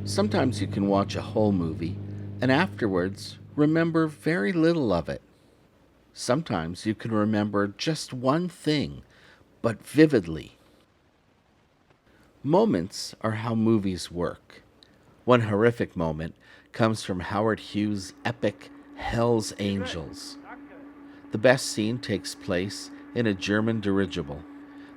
Sometimes you can watch a whole movie and afterwards remember very little of it. Sometimes you can remember just one thing, but vividly. Moments are how movies work. One horrific moment comes from Howard Hughes' epic Hell's Angels. The best scene takes place in a German dirigible.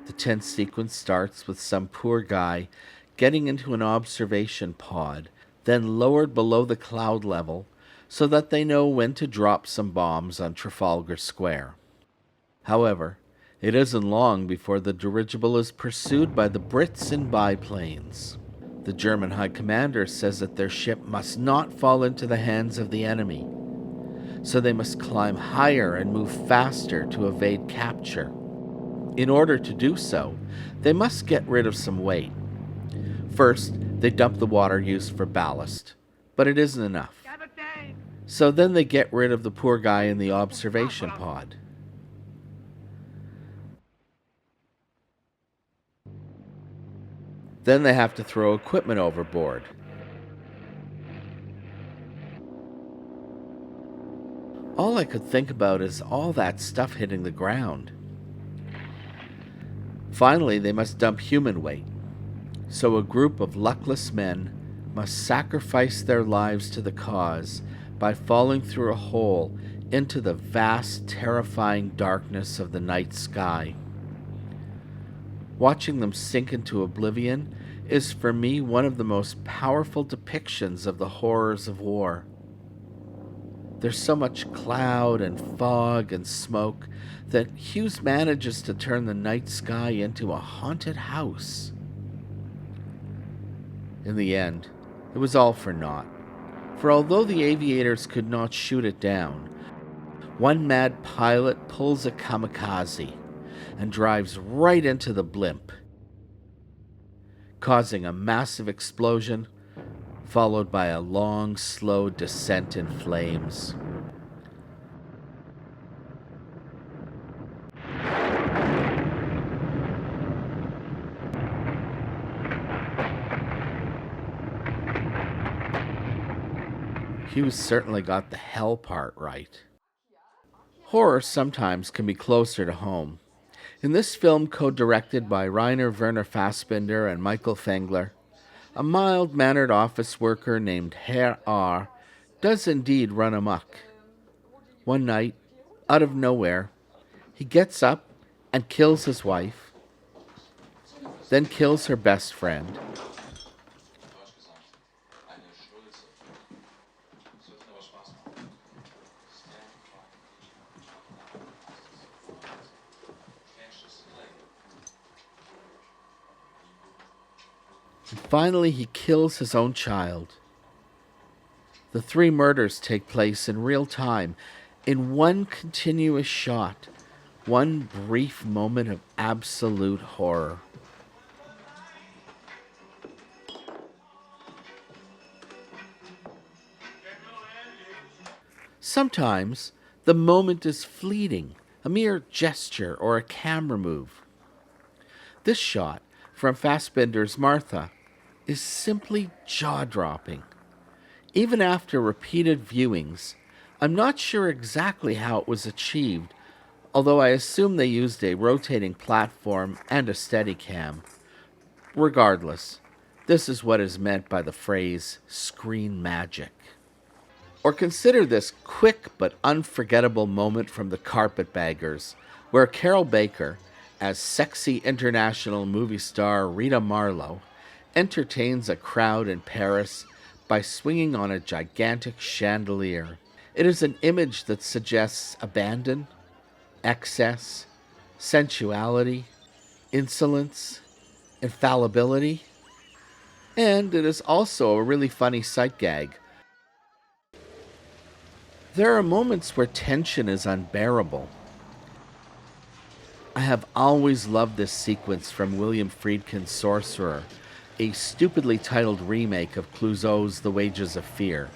The tense sequence starts with some poor guy getting into an observation pod, then lowered below the cloud level so that they know when to drop some bombs on Trafalgar Square. However, it isn't long before the dirigible is pursued by the Brits in biplanes. The German High Commander says that their ship must not fall into the hands of the enemy, so they must climb higher and move faster to evade capture. In order to do so, they must get rid of some weight. First, they dump the water used for ballast, but it isn't enough. So then they get rid of the poor guy in the observation pod. Then they have to throw equipment overboard. All I could think about is all that stuff hitting the ground. Finally, they must dump human weight. So a group of luckless men must sacrifice their lives to the cause by falling through a hole into the vast, terrifying darkness of the night sky. Watching them sink into oblivion is for me one of the most powerful depictions of the horrors of war. There's so much cloud and fog and smoke that Hughes manages to turn the night sky into a haunted house. In the end, it was all for naught, for although the aviators could not shoot it down, one mad pilot pulls a kamikaze and drives right into the blimp, causing a massive explosion followed by a long, slow descent in flames. Hughes certainly got the hell part right. Horror sometimes can be closer to home. In this film, co-directed by Rainer Werner Fassbinder and Michael Fengler, a mild-mannered office worker named Herr R. does indeed run amok. One night, out of nowhere, he gets up and kills his wife, then kills her best friend. And finally, he kills his own child. The three murders take place in real time, in one continuous shot, one brief moment of absolute horror. Sometimes the moment is fleeting, a mere gesture or a camera move. This shot from Fassbinder's Martha is simply jaw-dropping. Even after repeated viewings, I'm not sure exactly how it was achieved, although I assume they used a rotating platform and a Steadicam. Regardless, this is what is meant by the phrase screen magic. Or consider this quick but unforgettable moment from The Carpetbaggers, where Carol Baker, as sexy international movie star Rita Marlowe, entertains a crowd in Paris by swinging on a gigantic chandelier. It is an image that suggests abandon, excess, sensuality, insolence, infallibility, and it is also a really funny sight gag. There are moments where tension is unbearable. I have always loved this sequence from William Friedkin's Sorcerer, a stupidly titled remake of Clouseau's The Wages of Fear.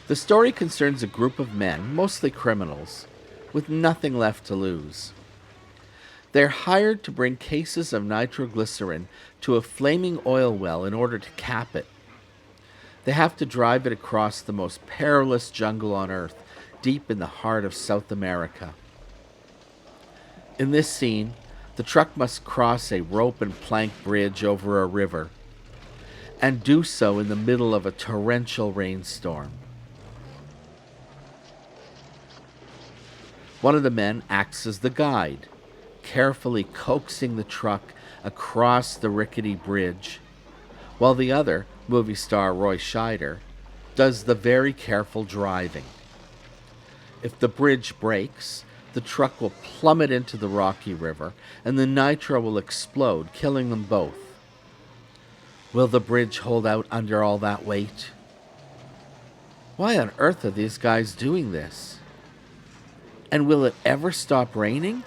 The story concerns a group of men, mostly criminals, with nothing left to lose. They're hired to bring cases of nitroglycerin to a flaming oil well in order to cap it. They have to drive it across the most perilous jungle on Earth, deep in the heart of South America. In this scene, the truck must cross a rope and plank bridge over a river, and do so in the middle of a torrential rainstorm. One of the men acts as the guide, carefully coaxing the truck across the rickety bridge, while the other, movie star Roy Scheider, does the very careful driving. If the bridge breaks, the truck will plummet into the rocky river, and the nitro will explode, killing them both. Will the bridge hold out under all that weight? Why on earth are these guys doing this? And will it ever stop raining?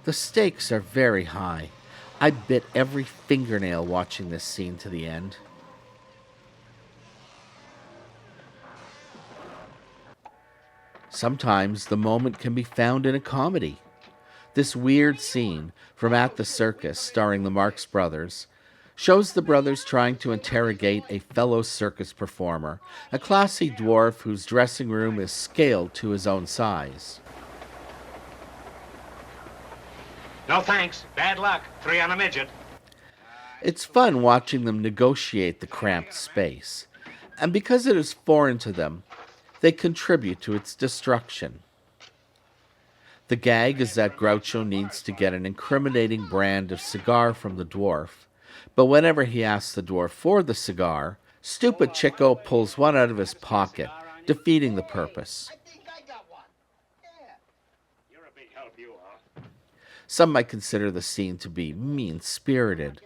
The stakes are very high. I bit every fingernail watching this scene to the end. Sometimes the moment can be found in a comedy. This weird scene from At the Circus, starring the Marx Brothers, shows the brothers trying to interrogate a fellow circus performer, a classy dwarf whose dressing room is scaled to his own size. No thanks. Bad luck. 3 on a midget. It's fun watching them negotiate the cramped space, and because it is foreign to them, they contribute to its destruction. The gag is that Groucho needs to get an incriminating brand of cigar from the dwarf, but whenever he asks the dwarf for the cigar, stupid Chico pulls one out of his pocket, defeating the purpose. Some might consider the scene to be mean-spirited,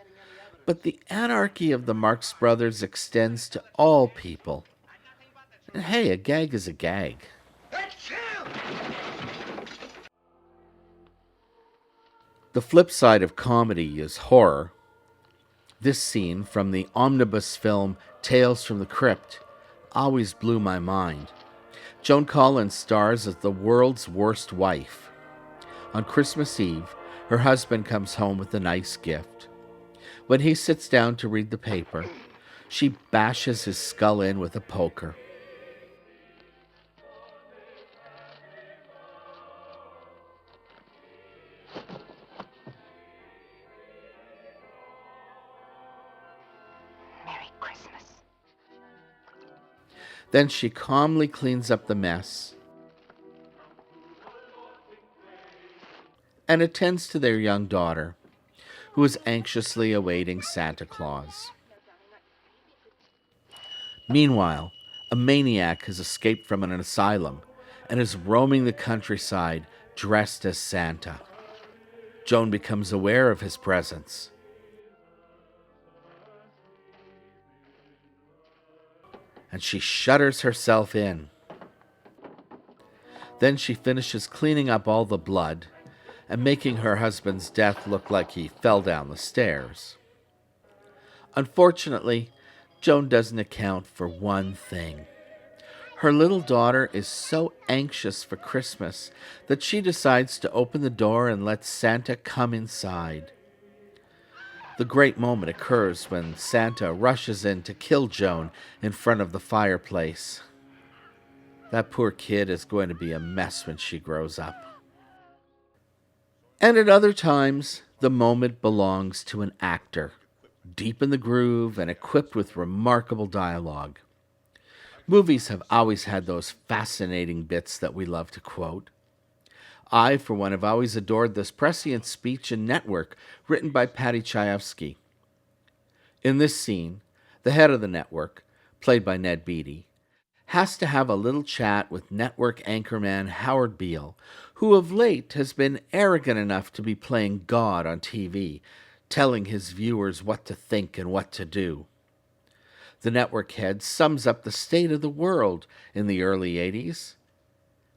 but the anarchy of the Marx Brothers extends to all people. And hey, a gag is a gag. The flip side of comedy is horror. This scene from the omnibus film Tales from the Crypt always blew my mind. Joan Collins stars as the world's worst wife. On Christmas Eve, her husband comes home with a nice gift. When he sits down to read the paper, she bashes his skull in with a poker. Merry Christmas. Then she calmly cleans up the mess and attends to their young daughter, who is anxiously awaiting Santa Claus. Meanwhile, a maniac has escaped from an asylum and is roaming the countryside dressed as Santa. Joan becomes aware of his presence. And she shudders herself in. Then she finishes cleaning up all the blood and making her husband's death look like he fell down the stairs. Unfortunately, Joan doesn't account for one thing. Her little daughter is so anxious for Christmas that she decides to open the door and let Santa come inside. The great moment occurs when Santa rushes in to kill Joan in front of the fireplace. That poor kid is going to be a mess when she grows up. And at other times, the moment belongs to an actor, deep in the groove and equipped with remarkable dialogue. Movies have always had those fascinating bits that we love to quote. I, for one, have always adored this prescient speech in Network, written by Paddy Chayefsky. In this scene, the head of the network, played by Ned Beatty, has to have a little chat with network anchorman Howard Beale, who of late has been arrogant enough to be playing God on TV, telling his viewers what to think and what to do. The network head sums up the state of the world in the early 80s,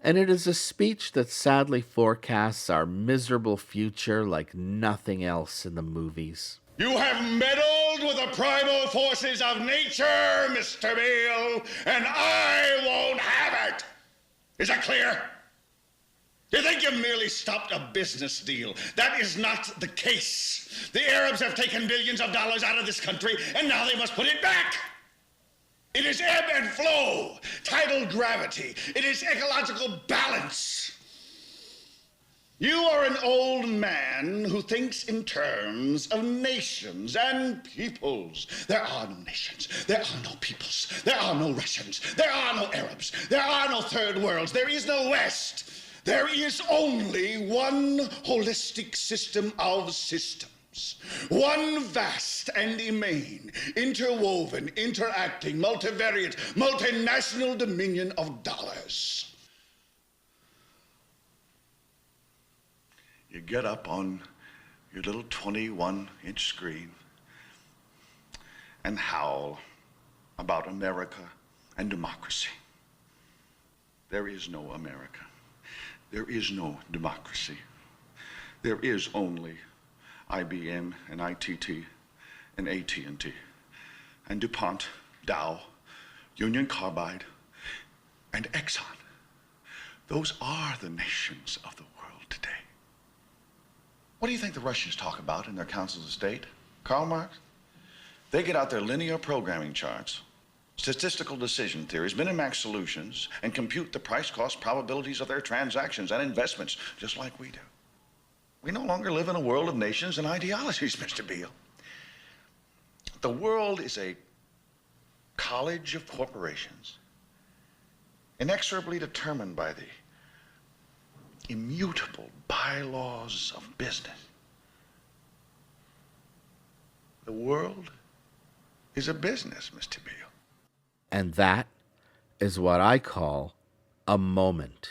and it is a speech that sadly forecasts our miserable future like nothing else in the movies. You have meddled with the primal forces of nature, Mr. Beale, and I won't have it. Is that clear? You think you merely stopped a business deal? That is not the case. The Arabs have taken billions of dollars out of this country, and now they must put it back. and flow, tidal gravity. It is ecological balance. You are an old man who thinks in terms of nations and peoples. There are no nations. There are no peoples. There are no Russians. There are no Arabs. There are no third worlds. There is no West. There is only one holistic system of systems. One vast and immane, interwoven, interacting, multivariate, multinational dominion of dollars. You get up on your little 21-inch screen and howl about America and democracy. There is no America. There is no democracy. There is only IBM and ITT and AT&T and DuPont, Dow, Union Carbide, and Exxon. Those are the nations of the world today. What do you think the Russians talk about in their councils of state? Karl Marx? They get out their linear programming charts, statistical decision theories, Minimax solutions, and compute the price-cost probabilities of their transactions and investments, just like we do. We no longer live in a world of nations and ideologies, Mr. Beale. The world is a college of corporations, inexorably determined by the immutable bylaws of business. The world is a business, Mr. Beale. And that is what I call a moment.